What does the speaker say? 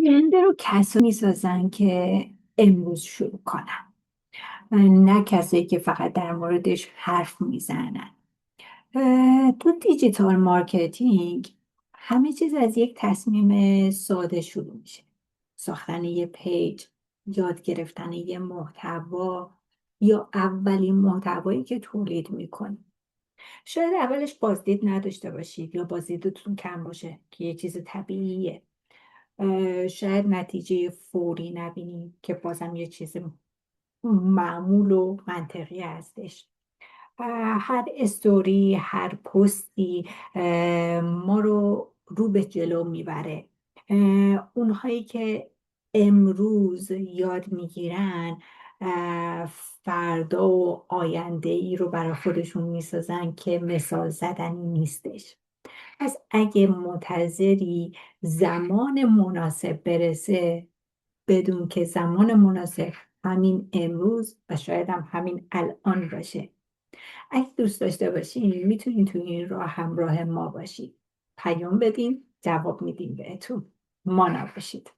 آینده رو کسایی میسازن که امروز شروع کنن، نه کسایی که فقط در موردش حرف میزنن. تو دیجیتال مارکتینگ همه چیز از یک تصمیم ساده شروع میشه: ساختن یه پیج، یاد گرفتن یه محتوا یا اولین محتوایی که تولید میکنید. شاید اولش بازدید نداشته باشید یا بازدیدتون کم باشه که یه چیز طبیعیه. شاید نتیجه فوری نبینید که بازم یه چیز معمول و منطقی هستش. هر استوری، هر پستی ما رو به جلو میبره. اونهایی که امروز یاد میگیرن فردا و آینده ای رو برای خودشون میسازن که مثال زدنی نیستش. پس اگه منتظری زمان مناسب برسه، بدون که زمان مناسب همین امروز و شاید هم همین الان باشه. اگه دوست داشته باشین میتونین تو این راه همراه ما باشید. پیام بدین، جواب میدیم بهتون. ما نباشید.